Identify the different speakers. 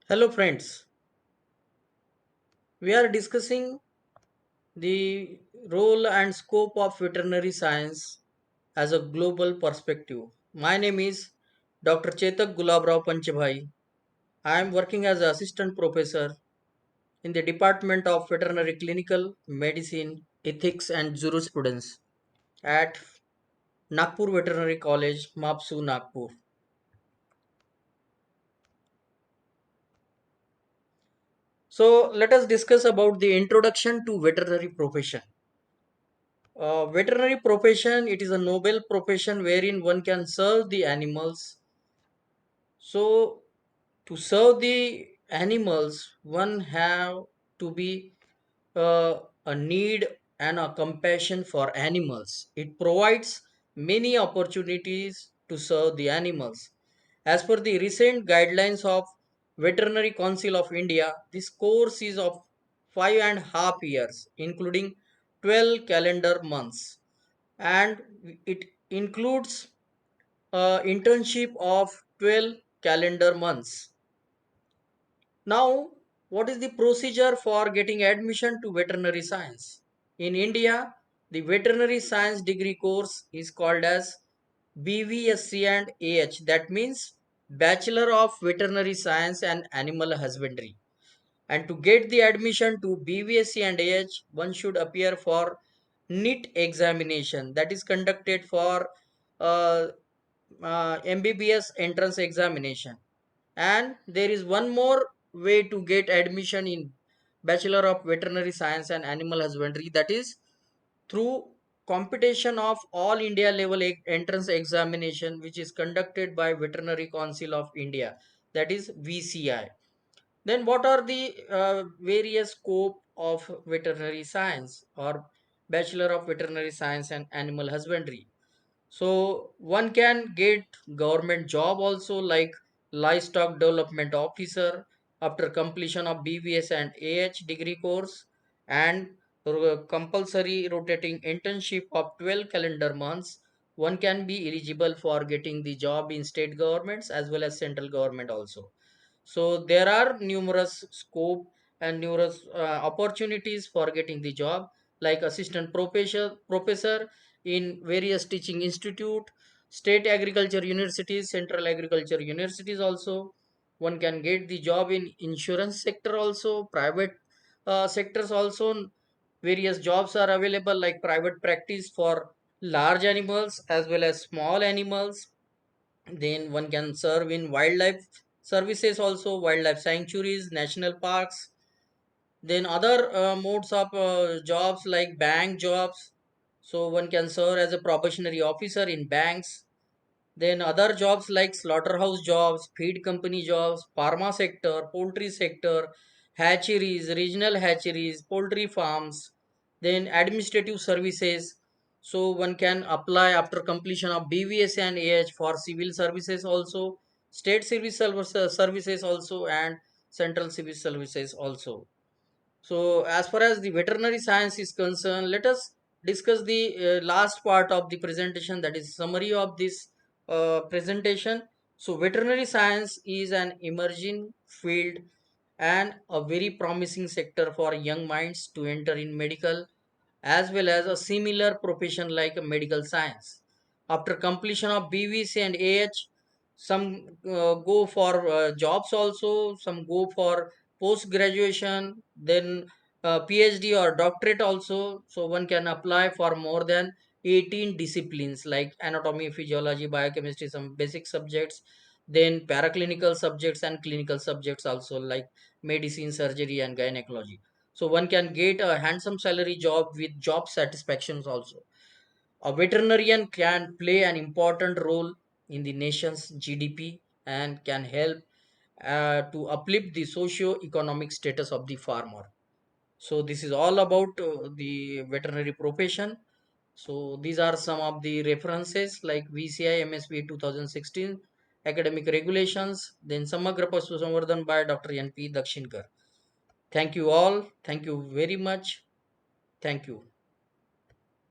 Speaker 1: Hello, friends. We are discussing the role and scope of veterinary science as a global perspective. My name is Dr. Chetak Gulabrao Panchabhai. I am working as an assistant professor in the Department of Veterinary Clinical Medicine, Ethics and Jurisprudence at Nagpur Veterinary College, Mapsu, Nagpur. So let us discuss about the introduction to veterinary profession. Veterinary profession, it is a noble profession wherein one can serve the animals. So to serve the animals, one have to be a need and a compassion for animals. It provides many opportunities to serve the animals. As per the recent guidelines of Veterinary Council of India, this course is of 5.5 years, including 12 calendar months, and it includes internship of 12 calendar months. Now, what is the procedure for getting admission to veterinary science? In India, the veterinary science degree course is called as BVSC and AH. That means Bachelor of Veterinary Science and Animal Husbandry. And to get the admission to BVSC and AH, one should appear for NEET examination that is conducted for uh, MBBS entrance examination. And there is one more way to get admission in Bachelor of Veterinary Science and Animal Husbandry, that is through competition of all India level entrance examination, which is conducted by Veterinary Council of India, that is VCI. Then what are the various scope of veterinary science or Bachelor of Veterinary Science and Animal Husbandry? So one can get government job also, like livestock development officer after completion of BVS and AH degree course, and compulsory rotating internship of 12 calendar months. One can be eligible for getting the job in state governments as well as central government also. So there are numerous scope and numerous opportunities for getting the job, like assistant professor in various teaching institute, state agriculture universities, central agriculture universities also. One can get the job in insurance sector also, private sectors also. Various jobs are available, like private practice for large animals as well as small animals. Then one can serve in wildlife services also, wildlife sanctuaries, national parks. Then other modes of jobs like bank jobs. So one can serve as a probationary officer in banks. Then other jobs like slaughterhouse jobs, feed company jobs, pharma sector, poultry sector, hatcheries, regional hatcheries, poultry farms, then administrative services. So one can apply after completion of BVS and AH for civil services also, state services also, and central civil services also. So, as far as the veterinary science is concerned, let us discuss the last part of the presentation, that is summary of this presentation. So, veterinary science is an emerging field and a very promising sector for young minds to enter in medical as well as a similar profession like medical science. After completion of BVC and AH, some go for jobs also, some go for post graduation, then PhD or doctorate also. So one can apply for more than 18 disciplines like anatomy, physiology, biochemistry, some basic subjects, then paraclinical subjects and clinical subjects also, like medicine, surgery, and gynecology. So one can get a handsome salary job with job satisfactions also. A veterinarian can play an important role in the nation's GDP and can help to uplift the socio-economic status of the farmer. So this is all about the veterinary profession. So these are some of the references like VCI MSP 2016 academic regulations, then Samagra Pasu Samvardhan by Dr. NP Dakshinkar. Thank you all. Thank you very much. Thank you.